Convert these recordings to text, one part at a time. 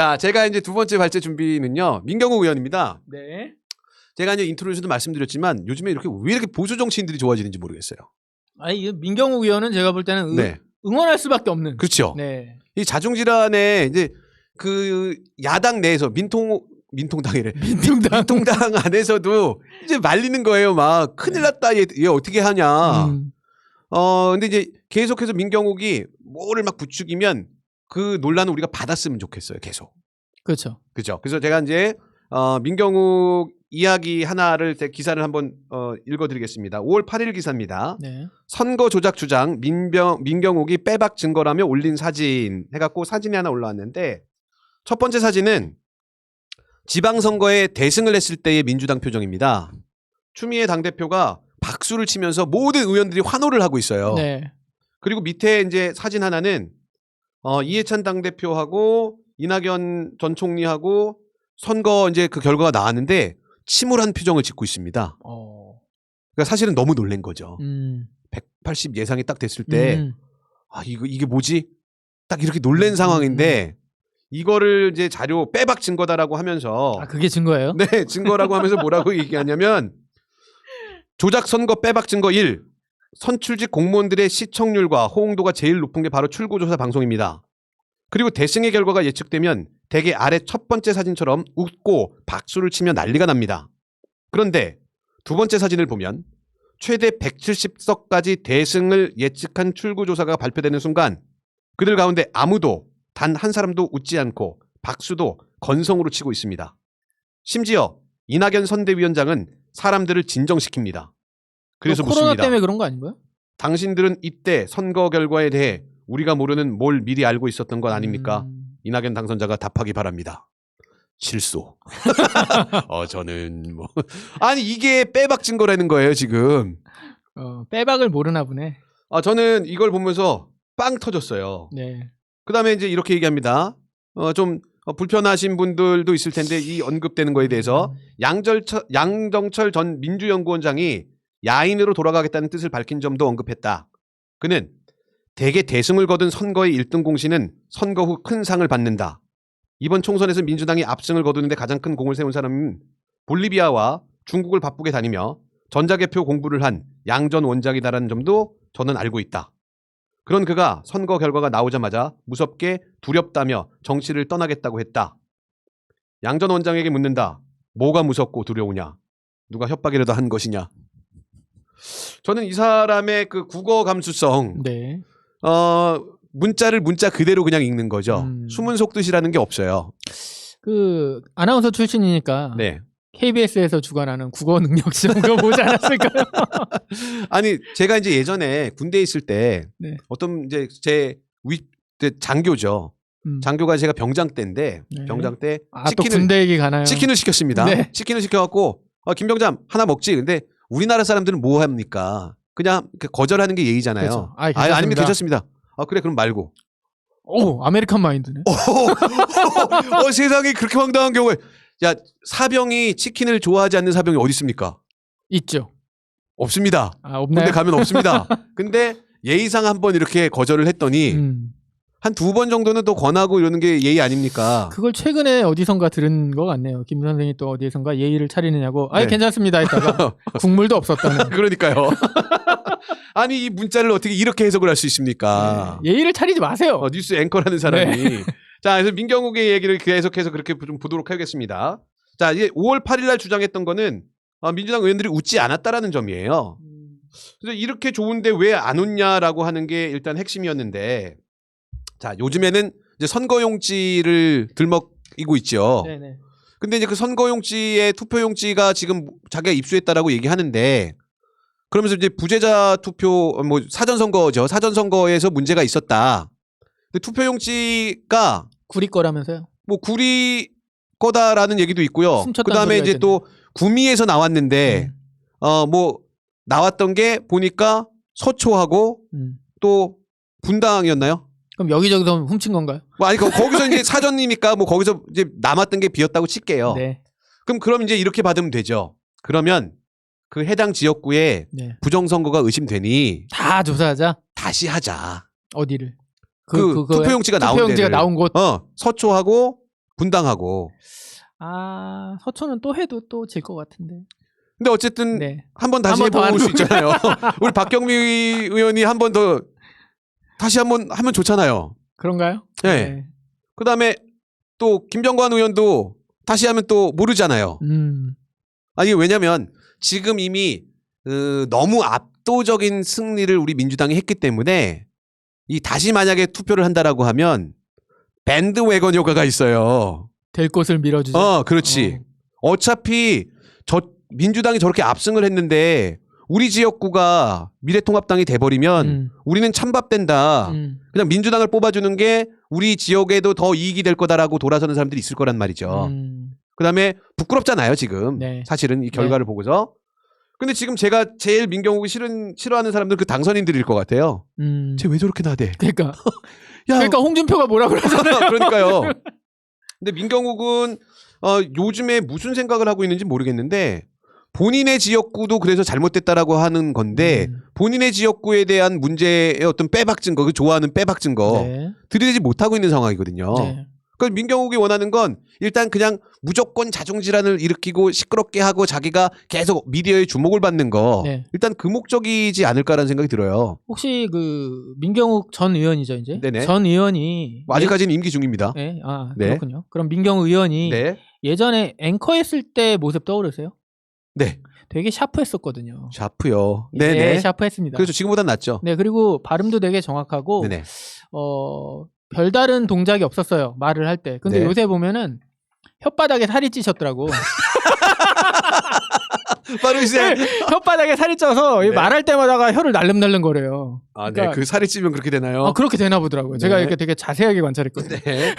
자, 제가 이제 두 번째 발제 준비는요. 민경욱 의원입니다. 네. 제가 이제 인트로에서도 말씀드렸지만 요즘에 왜 이렇게 보수 정치인들이 좋아지는지 모르겠어요. 아니 민경욱 의원은 제가 볼 때는 네. 응원할 수밖에 없는. 그렇죠. 네. 이 자중질환에 이제 그 야당 내에서 민통당이래. 민통당 안에서도 이제 말리는 거예요. 막 큰일 났다. 얘 어떻게 하냐. 근데 이제 계속해서 민경욱이 뭐를 막 부추기면 그 논란을 우리가 받았으면 좋겠어요. 계속. 그렇죠. 그죠. 그래서 제가 이제 민경욱 이야기 하나를 제 기사를 한번 읽어드리겠습니다. 5월 8일 기사입니다. 네. 선거 조작 주장 민경욱이 빼박 증거라며 올린 사진 해갖고 사진이 하나 올라왔는데 첫 번째 사진은 지방선거에 대승을 했을 때의 민주당 표정입니다. 추미애 당대표가 박수를 치면서 모든 의원들이 환호를 하고 있어요. 네. 그리고 밑에 이제 사진 하나는 이해찬 당대표하고 이낙연 전 총리하고 선거 이제 그 결과가 나왔는데 침울한 표정을 짓고 있습니다. 그러니까 사실은 너무 놀란 거죠. 180 예상이 딱 됐을 때 이게 뭐지? 딱 이렇게 놀란 상황인데 이거를 이제 자료 빼박 증거다라고 하면서 그게 증거예요? 네, 증거라고 하면서 뭐라고 얘기하냐면 조작 선거 빼박 증거 1. 선출직 공무원들의 시청률과 호응도가 제일 높은 게 바로 출구조사 방송입니다. 그리고 대승의 결과가 예측되면 대개 아래 첫 번째 사진처럼 웃고 박수를 치며 난리가 납니다. 그런데 두 번째 사진을 보면 최대 170석까지 대승을 예측한 출구조사가 발표되는 순간 그들 가운데 아무도 단 한 사람도 웃지 않고 박수도 건성으로 치고 있습니다. 심지어 이낙연 선대위원장은 사람들을 진정시킵니다. 그래서 코로나 묻습니다. 때문에 그런 거 아닌가요? 당신들은 이때 선거 결과에 대해 우리가 모르는 뭘 미리 알고 있었던 건 아닙니까? 이낙연 당선자가 답하기 바랍니다. 실소. 저는 뭐 아니 이게 빼박 증거라는 거예요 지금. 빼박을 모르나 보네. 저는 이걸 보면서 빵 터졌어요. 네. 그다음에 이제 이렇게 얘기합니다. 좀 불편하신 분들도 있을 텐데 이 언급되는 거에 대해서 양정철 전 민주연구원장이 야인으로 돌아가겠다는 뜻을 밝힌 점도 언급했다. 그는 대개 대승을 거둔 선거의 1등 공신은 선거 후 큰 상을 받는다. 이번 총선에서 민주당이 압승을 거두는데 가장 큰 공을 세운 사람은 볼리비아와 중국을 바쁘게 다니며 전자개표 공부를 한 양 전 원장이다라는 점도 저는 알고 있다. 그런 그가 선거 결과가 나오자마자 무섭게 두렵다며 정치를 떠나겠다고 했다. 양 전 원장에게 묻는다. 뭐가 무섭고 두려우냐? 누가 협박이라도 한 것이냐? 저는 이 사람의 그 국어 감수성, 네. 문자를 문자 그대로 그냥 읽는 거죠. 숨은 속뜻이라는 게 없어요. 그 아나운서 출신이니까 네. KBS에서 주관하는 국어 능력 시험 그거 보지 않았을까요? 아니 제가 이제 예전에 군대에 있을 때 네. 어떤 이제 제 장교죠. 장교가 제가 병장 때인데 네. 병장 때 또 군대 얘기 가나요? 치킨을 시켰습니다. 네. 치킨을 시켜갖고 김병장 하나 먹지. 근데 우리나라 사람들은 뭐 합니까? 그냥 거절하는 게 예의잖아요. 그렇죠. 아닙니다. 괜찮습니다. 그래 그럼 말고. 오 아메리칸 마인드네. 세상에 그렇게 황당한 경우에 야 사병이 치킨을 좋아하지 않는 사병이 어디 있습니까? 있죠. 없습니다. 없나요? 군대 가면 없습니다. 근데 예의상 한번 이렇게 거절을 했더니 한 2번 정도는 또 권하고 이러는 게 예의 아닙니까? 그걸 최근에 어디선가 들은 것 같네요. 김 선생이 또 어디선가 예의를 차리느냐고 네. 괜찮습니다 했다가 국물도 없었다는. 그러니까요. 아니 이 문자를 어떻게 이렇게 해석을 할 수 있습니까? 네. 예의를 차리지 마세요. 뉴스 앵커라는 사람이. 네. 자, 그래서 민경욱의 얘기를 계속해서 그렇게 좀 보도록 하겠습니다. 자, 이제 5월 8일 날 주장했던 거는 민주당 의원들이 웃지 않았다라는 점이에요. 그래서 이렇게 좋은데 왜 안 웃냐라고 하는 게 일단 핵심이었는데, 자, 요즘에는 이제 선거용지를 들먹이고 있죠. 네네. 근데 이제 그 선거용지에 투표용지가 지금 자기가 입수했다라고 얘기하는데, 그러면서 이제 부재자 투표, 뭐 사전선거죠. 사전선거에서 문제가 있었다. 근데 투표용지가 구리 거라면서요? 뭐 구리 거다라는 얘기도 있고요. 그 다음에 이제 또 구미에서 나왔는데 뭐 나왔던 게 보니까 서초하고 또 분당이었나요? 그럼 여기저기서 훔친 건가요? 뭐 아니 거기서 이제 사전이니까 뭐 거기서 이제 남았던 게 비었다고 칠게요. 네. 그럼 이제 이렇게 받으면 되죠. 그러면 그 해당 지역구에 네. 부정선거가 의심되니 다 조사하자. 다시 하자. 어디를? 투표용지가 나온 데를. 나온 곳. 서초하고 분당하고. 아 서초는 또 해도 또 질 것 같은데. 근데 어쨌든 네. 한 번 다시 한번 더 해볼 수 하는 있잖아요. 우리 박경미 의원이 한 번 더 다시 한번 하면 좋잖아요. 그런가요? 네. 그다음에 또 김병관 의원도 다시 하면 또 모르잖아요. 아니 왜냐면 지금 이미 너무 압도적인 승리를 우리 민주당이 했기 때문에 이 다시 만약에 투표를 한다라고 하면 밴드웨건 효과가 있어요. 될 곳을 밀어주자. 그렇지. 어차피 민주당이 저렇게 압승을 했는데 우리 지역구가 미래통합당이 돼버리면 우리는 찬밥된다. 그냥 민주당을 뽑아주는 게 우리 지역에도 더 이익이 될 거다라고 돌아서는 사람들이 있을 거란 말이죠. 그다음에 부끄럽잖아요 지금. 네. 사실은 이 결과를 보고서. 근데 지금 제가 제일 민경욱이 싫어하는 사람들 그 당선인들일 것 같아요. 쟤 왜 저렇게 나대? 그러니까. 야, 그러니까 홍준표가 뭐라 그러잖아요. 그러니까요. 근데 민경욱은 요즘에 무슨 생각을 하고 있는지 모르겠는데 본인의 지역구도 그래서 잘못됐다라고 하는 건데 본인의 지역구에 대한 문제의 어떤 빼박진 거, 그 좋아하는 빼박진 거 네. 들이대지 못하고 있는 상황이거든요. 네. 그러니까 민경욱이 원하는 건 일단 그냥 무조건 자중질환을 일으키고 시끄럽게 하고 자기가 계속 미디어의 주목을 받는 거 네. 일단 그 목적이지 않을까라는 생각이 들어요. 혹시 그 민경욱 전 의원이죠 이제? 네네. 전 의원이 아직까지는 임기 중입니다. 네. 아 네. 그렇군요. 그럼 민경욱 의원이 네. 예전에 앵커 했을 때 모습 떠오르세요? 네. 되게 샤프했었거든요. 샤프요. 네, 네네. 샤프했습니다. 그래서 지금보단 낫죠. 네, 그리고 발음도 되게 정확하고 네네. 별다른 동작이 없었어요. 말을 할 때. 근데 네. 요새 보면은 혓바닥에 살이 찌셨더라고. 바로 이제 네, 혓바닥에 살이 쪄서 네. 말할 때마다가 혀를 날름날름거려요. 아, 그러니까- 네. 그 살이 찌면 그렇게 되나요? 아, 그렇게 되나 보더라고요. 제가 네. 이렇게 되게 자세하게 관찰했거든요. 네.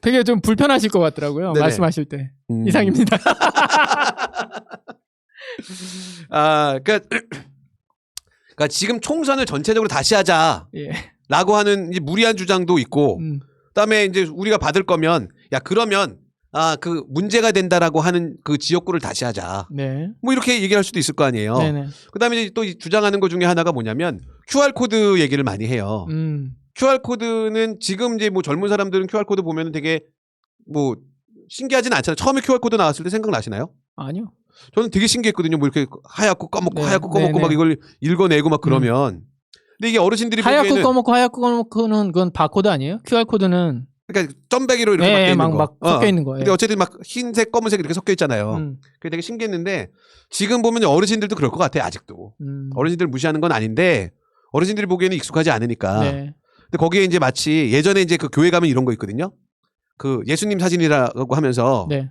되게 좀 불편하실 것 같더라고요. 네네. 말씀하실 때. 이상입니다. 아, 그러니까 지금 총선을 전체적으로 다시 하자라고 예. 하는 이제 무리한 주장도 있고, 그다음에 이제 우리가 받을 거면 야 그러면 그 문제가 된다라고 하는 그 지역구를 다시 하자. 네. 뭐 이렇게 얘기할 수도 있을 거 아니에요. 네네. 그다음에 이제 또 주장하는 것 중에 하나가 뭐냐면 QR 코드 얘기를 많이 해요. QR 코드는 지금 이제 뭐 젊은 사람들은 QR 코드 보면은 되게 뭐 신기하진 않잖아요. 처음에 QR 코드 나왔을 때 생각나시나요? 아니요. 저는 되게 신기했거든요. 뭐 이렇게 하얗고 꺼먹고 네, 하얗고 꺼먹고 네, 막 네. 이걸 읽어내고 막 그러면. 근데 이게 어르신들이 하얗고 보기에는 꺼먹고 하얗고 꺼먹고는 그건 바코드 아니에요? QR 코드는 그러니까 점배기로 이렇게 네, 막 돼 있는 거. 막 섞여 있는 거예요. 근데 어쨌든 막 흰색, 검은색 이렇게 섞여 있잖아요. 그게 되게 신기했는데 지금 보면 어르신들도 그럴 것 같아요. 아직도. 어르신들 무시하는 건 아닌데 어르신들이 보기에는 익숙하지 않으니까. 네. 근데 거기에 이제 마치 예전에 이제 그 교회 가면 이런 거 있거든요. 그 예수님 사진이라고 하면서 네.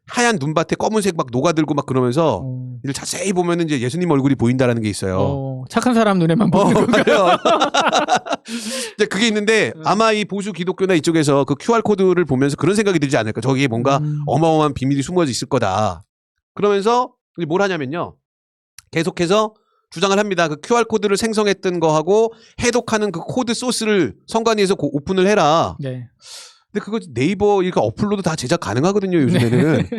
하얀 눈밭에 검은색 막 녹아들고 막 그러면서 이걸 자세히 보면은 이제 예수님 얼굴이 보인다라는 게 있어요. 착한 사람 눈에만 보이는 건가요? 맞아요. 이제 그게 있는데 아마 이 보수 기독교나 이쪽에서 그 QR 코드를 보면서 그런 생각이 들지 않을까. 저기에 뭔가 어마어마한 비밀이 숨어져 있을 거다. 그러면서 이제 뭘 하냐면요. 계속해서 주장을 합니다. 그 QR 코드를 생성했던 거하고 해독하는 그 코드 소스를 선관위에서 오픈을 해라. 네. 근데 그거 네이버 이거 어플로도 다 제작 가능하거든요. 요즘에는.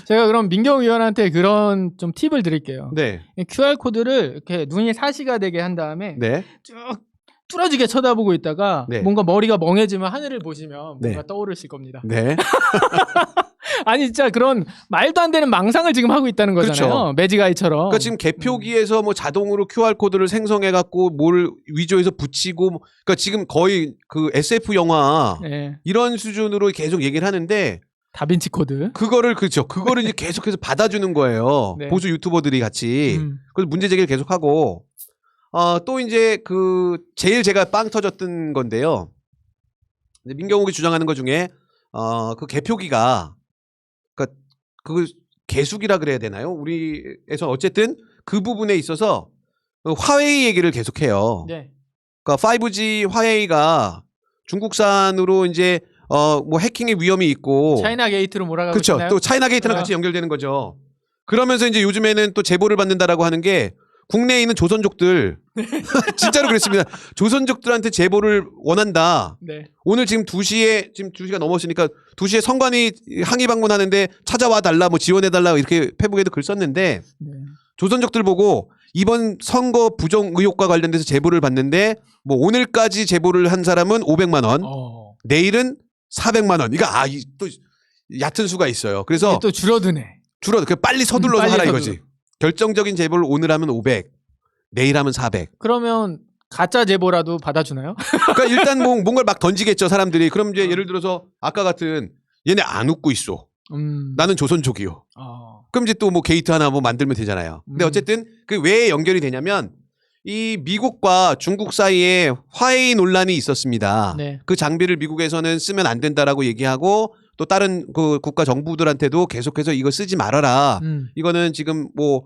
제가 그럼 민경 의원한테 그런 좀 팁을 드릴게요. 네. QR 코드를 이렇게 눈이 사시가 되게 한 다음에 네. 쭉 뚫어지게 쳐다보고 있다가 네. 뭔가 머리가 멍해지면 하늘을 보시면 뭔가 네. 떠오르실 겁니다. 네. 아니 진짜 그런 말도 안 되는 망상을 지금 하고 있다는 거잖아요. 그렇죠. 매직아이처럼. 그러니까 지금 개표기에서 뭐 자동으로 QR 코드를 생성해 갖고 뭘 위조해서 붙이고 그러니까 지금 거의 그 SF 영화 네. 이런 수준으로 계속 얘기를 하는데 다빈치 코드. 그거를 이제 계속해서 받아주는 거예요. 네. 보수 유튜버들이 같이. 그래서 문제 제기를 계속하고 또 이제 그 제일 제가 빵 터졌던 건데요. 민경욱이 주장하는 것 중에 그 개표기가 그러니까 그 개수기라 그래야 되나요? 우리에서 어쨌든 그 부분에 있어서 화웨이 얘기를 계속해요. 네. 그러니까 5G 화웨이가 중국산으로 이제 뭐 해킹의 위험이 있고 차이나 게이트로 몰아가고 그렇죠. 있나요? 또 차이나 게이트랑 같이 연결되는 거죠. 그러면서 이제 요즘에는 또 제보를 받는다라고 하는 게 국내에 있는 조선족들 진짜로 그랬습니다. 조선족들한테 제보를 원한다. 네. 오늘 지금 2시에 지금 2시가 넘었으니까 2시에 선관위 항의 방문하는데 찾아와 달라 뭐 지원해 달라 이렇게 페북에도 글 썼는데 네. 조선족들 보고 이번 선거 부정 의혹과 관련돼서 제보를 받는데 뭐 오늘까지 제보를 한 사람은 500만 원. 내일은 400만 원. 이거 또 얕은 수가 있어요. 그래서 또 줄어드네. 그 빨리 서둘러서 빨리 하라 서둘러. 이거지. 결정적인 제보를 오늘 하면 500, 내일 하면 400. 그러면 가짜 제보라도 받아주나요? 그러니까 일단 뭔가를 막 던지겠죠 사람들이. 그럼 이제 예를 들어서 아까 같은 얘네 안 웃고 있어. 나는 조선족이요. 그럼 이제 또 뭐 게이트 하나 뭐 만들면 되잖아요. 근데 어쨌든 그 왜 연결이 되냐면 이 미국과 중국 사이에 화웨이 논란이 있었습니다. 네. 그 장비를 미국에서는 쓰면 안 된다라고 얘기하고 또 다른 그 국가 정부들한테도 계속해서 이거 쓰지 말아라. 이거는 지금 뭐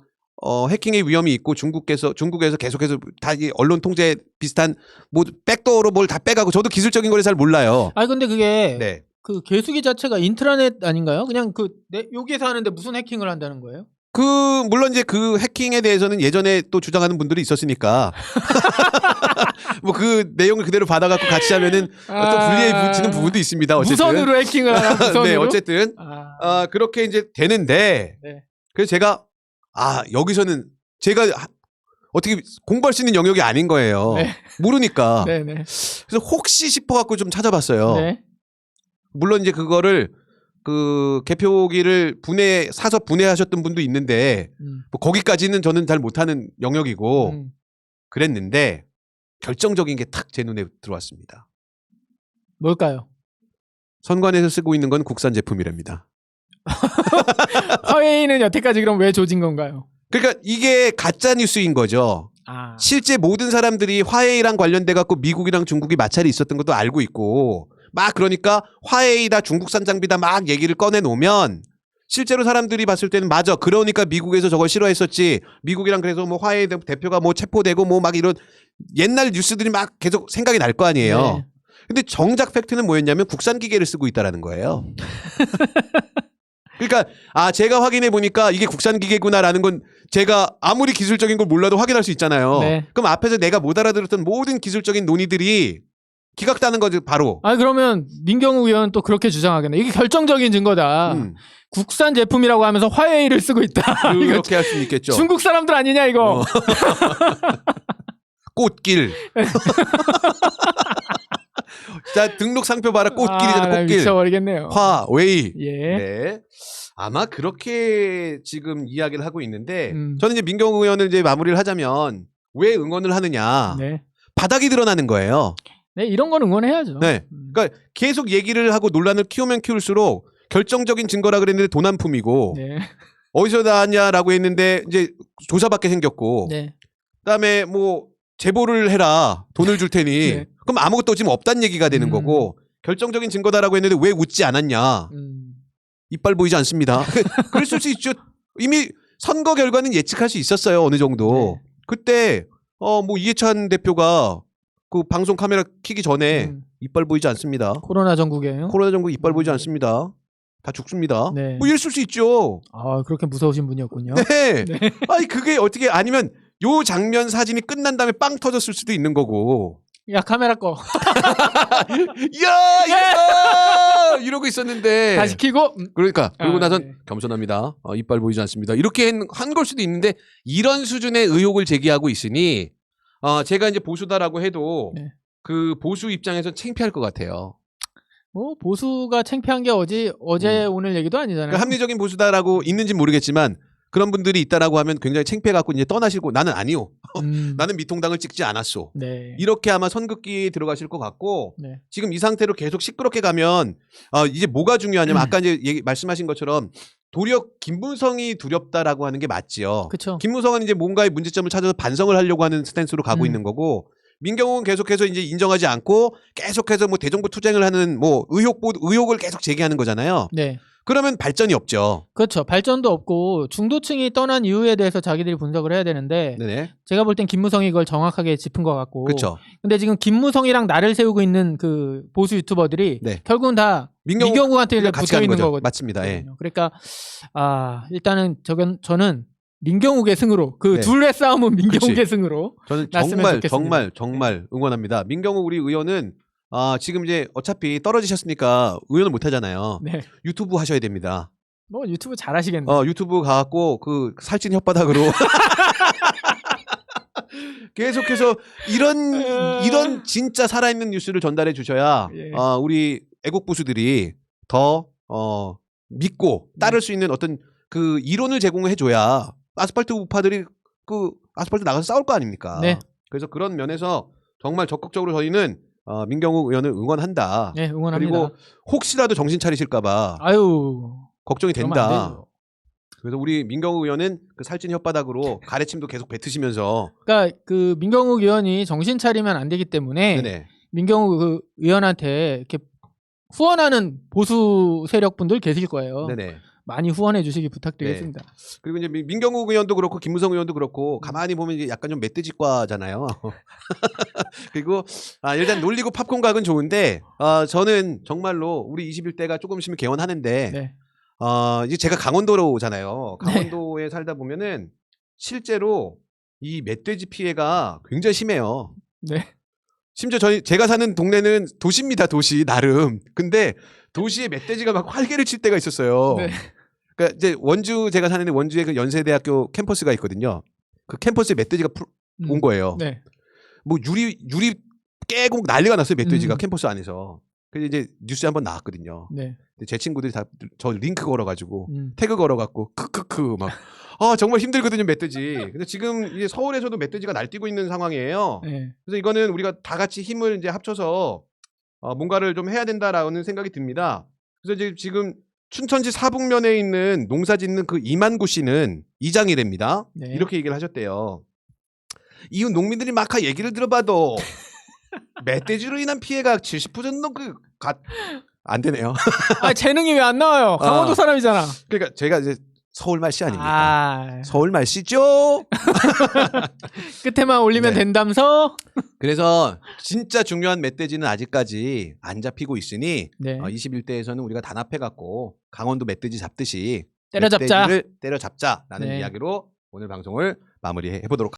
해킹의 위험이 있고 중국에서 계속해서 다 이 언론 통제 비슷한 뭐 백도어로 뭘 다 빼가고 저도 기술적인 걸 잘 몰라요. 아니 근데 그게 네. 그 개수기 자체가 인트라넷 아닌가요? 그냥 여기에서 하는데 무슨 해킹을 한다는 거예요? 물론 이제 그 해킹에 대해서는 예전에 또 주장하는 분들이 있었으니까 뭐 그 내용을 그대로 받아갖고 같이 하면은 또 불리해지는 부분도 있습니다. 어쨌든. 무선으로 해킹을 하나 무선으로? 네, 어쨌든 그렇게 이제 되는데 네. 그래서 제가 여기서는 제가 어떻게 공부할 수 있는 영역이 아닌 거예요. 네. 모르니까. 네네. 그래서 혹시 싶어갖고 좀 찾아봤어요. 네. 물론 이제 그거를 그 개표기를 사서 분해하셨던 분도 있는데 뭐 거기까지는 저는 잘 못하는 영역이고 그랬는데 결정적인 게 탁 제 눈에 들어왔습니다. 뭘까요? 선관에서 쓰고 있는 건 국산 제품이랍니다. 화웨이는 여태까지 그럼 왜 조진 건가요? 그러니까 이게 가짜 뉴스인 거죠. 실제 모든 사람들이 화웨이랑 관련돼 갖고 미국이랑 중국이 마찰이 있었던 것도 알고 있고 막 그러니까 화웨이다 중국산 장비다 막 얘기를 꺼내 놓으면 실제로 사람들이 봤을 때는 맞아. 그러니까 미국에서 저걸 싫어했었지. 미국이랑 그래서 뭐 화웨이 대표가 뭐 체포되고 뭐 막 이런 옛날 뉴스들이 막 계속 생각이 날 거 아니에요. 네. 근데 정작 팩트는 뭐였냐면 국산 기계를 쓰고 있다라는 거예요. 그러니까 제가 확인해 보니까 이게 국산 기계구나라는 건 제가 아무리 기술적인 걸 몰라도 확인할 수 있잖아요. 네. 그럼 앞에서 내가 못 알아들었던 모든 기술적인 논의들이 기각다는 거죠, 바로. 그러면 민경우 의원은 또 그렇게 주장하겠네. 이게 결정적인 증거다. 국산 제품이라고 하면서 화웨이를 쓰고 있다. 그렇게 할 수는 있겠죠. 중국 사람들 아니냐 이거. 꽃길. 자, 등록 상표 봐라. 꽃길이잖아, 꽃길. 미쳐버리겠네요. 화웨이. 예. 네. 아마 그렇게 지금 이야기를 하고 있는데 저는 이제 민경우 의원을 이제 마무리를 하자면 왜 응원을 하느냐. 네. 바닥이 드러나는 거예요. 네, 이런 건 응원해야죠. 네. 그러니까 계속 얘기를 하고 논란을 키우면 키울수록 결정적인 증거라 그랬는데 도난품이고 네. 어디서 나왔냐라고 했는데 이제 조사받게 생겼고 네. 그다음에 뭐 제보를 해라. 돈을 줄 테니. 네. 그럼 아무것도 지금 없다는 얘기가 되는 거고 결정적인 증거다라고 했는데 왜 웃지 않았냐. 이빨 보이지 않습니다. 그랬을 수 있죠. 이미 선거 결과는 예측할 수 있었어요. 어느 정도. 네. 그때 뭐 이해찬 대표가 그 방송 카메라 켜기 전에 이빨 보이지 않습니다. 코로나 전국이에요. 코로나 전국 이빨 보이지 않습니다. 다 죽습니다. 네. 뭐 이랬을 수 있죠. 그렇게 무서우신 분이었군요. 네. 네. 아니 그게 어떻게 아니면 요 장면 사진이 끝난 다음에 빵 터졌을 수도 있는 거고. 야 카메라 꺼. 야 이러고 있었는데 다시 켜고. 그러니까 그러고 나선 네. 겸손합니다. 이빨 보이지 않습니다. 이렇게 한 걸 수도 있는데 이런 수준의 의혹을 제기하고 있으니 제가 이제 보수다라고 해도 네. 그 보수 입장에서 창피할 것 같아요. 뭐 보수가 창피한 게 어제 오늘 얘기도 아니잖아요. 그러니까 합리적인 보수다라고 있는지 모르겠지만 그런 분들이 있다라고 하면 굉장히 창피해갖고 이제 떠나시고 나는 아니요. 나는 미통당을 찍지 않았소. 네. 이렇게 아마 선긋기에 들어가실 것 같고 네. 지금 이 상태로 계속 시끄럽게 가면 이제 뭐가 중요하냐면 아까 이제 말씀하신 것처럼 도리어 김무성이 두렵다라고 하는 게 맞지요. 그렇죠. 김무성은 이제 뭔가의 문제점을 찾아서 반성을 하려고 하는 스탠스로 가고 있는 거고 민경훈은 계속해서 이제 인정하지 않고 계속해서 뭐 대정부 투쟁을 하는 뭐 의혹을 계속 제기하는 거잖아요. 네. 그러면 발전이 없죠. 그렇죠. 발전도 없고 중도층이 떠난 이유에 대해서 자기들이 분석을 해야 되는데 네네. 제가 볼 땐 김무성이 이걸 정확하게 짚은 것 같고. 그렇죠. 근데 지금 김무성이랑 나를 세우고 있는 그 보수 유튜버들이 네. 결국은 다 민경욱한테 같이 붙어 있는 거죠. 거거든요. 맞습니다. 예. 그러니까 일단은 저는 민경욱의 승으로 그 네. 둘의 싸움은 민경욱의 그치. 승으로. 저는 났으면 정말 좋겠습니다. 응원합니다. 민경욱 우리 의원은 지금 이제 어차피 떨어지셨으니까 의원을 못 하잖아요. 네. 유튜브 하셔야 됩니다. 뭐 유튜브 잘하시겠네요. 유튜브 가갖고 그 살찐 혓바닥으로 계속해서 이런 진짜 살아있는 뉴스를 전달해 주셔야 예. 우리 애국 보수들이 더 믿고 따를 수 있는 어떤 그 이론을 제공해 줘야 아스팔트 우파들이 그 아스팔트 나가서 싸울 거 아닙니까? 네. 그래서 그런 면에서 정말 적극적으로 저희는 민경욱 의원을 응원한다. 네, 응원합니다. 그리고 혹시라도 정신 차리실까봐 아유, 걱정이 그러면 안 된다. 되죠. 그래서 우리 민경욱 의원은 그 살찐 혓바닥으로 가래침도 계속 뱉으시면서 그러니까 그 민경욱 의원이 정신 차리면 안 되기 때문에 네네. 민경욱 그 의원한테 이렇게 후원하는 보수 세력분들 계실 거예요. 네네. 많이 후원해 주시기 부탁드리겠습니다. 그리고 이제 민경욱 의원도 그렇고 김무성 의원도 그렇고 가만히 보면 이제 약간 좀 멧돼지과잖아요. 그리고 일단 놀리고 팝콘 각은 좋은데 저는 정말로 우리 21대가 조금 있으면 개원하는데 네. 이제 제가 강원도로잖아요. 강원도에 살다 보면은 실제로 이 멧돼지 피해가 굉장히 심해요. 네. 심지어 제가 사는 동네는 도시입니다. 도시 나름. 근데 도시에 멧돼지가 막 활개를 칠 때가 있었어요. 네. 그러니까 이제 원주 제가 사는데 원주에 그 연세대학교 캠퍼스가 있거든요. 그 캠퍼스에 멧돼지가 온 거예요. 네. 뭐 유리 깨고 난리가 났어요. 멧돼지가 음. 캠퍼스 안에서. 그래서 이제 뉴스에 한번 나왔거든요. 네. 근데 제 친구들이 다 저 링크 걸어가지고 음. 태그 걸어갖고 크크크 막 정말 힘들거든요 멧돼지. 근데 지금 이제 서울에서도 멧돼지가 날뛰고 있는 상황이에요. 네. 그래서 이거는 우리가 다 같이 힘을 이제 합쳐서 뭔가를 좀 해야 된다라는 생각이 듭니다. 그래서 이제 지금 춘천시 사북면에 있는 농사짓는 그 이만구 씨는 이장이랍니다. 네. 이렇게 얘기를 하셨대요. 이웃 농민들이 막 얘기를 들어봐도 멧돼지로 인한 피해가 70% 안 되네요. 재능이 왜 안 나와요? 강원도 사람이잖아. 그러니까 제가 이제 서울말씨 아닙니까? 서울말씨죠. 끝에만 올리면 네. 된다면서? 그래서 진짜 중요한 멧돼지는 아직까지 안 잡히고 있으니 네. 21대에서는 우리가 단합해갖고 강원도 멧돼지 잡듯이 때려잡자. 멧돼지를 때려잡자라는 네. 이야기로 오늘 방송을 마무리해보도록 하겠습니다.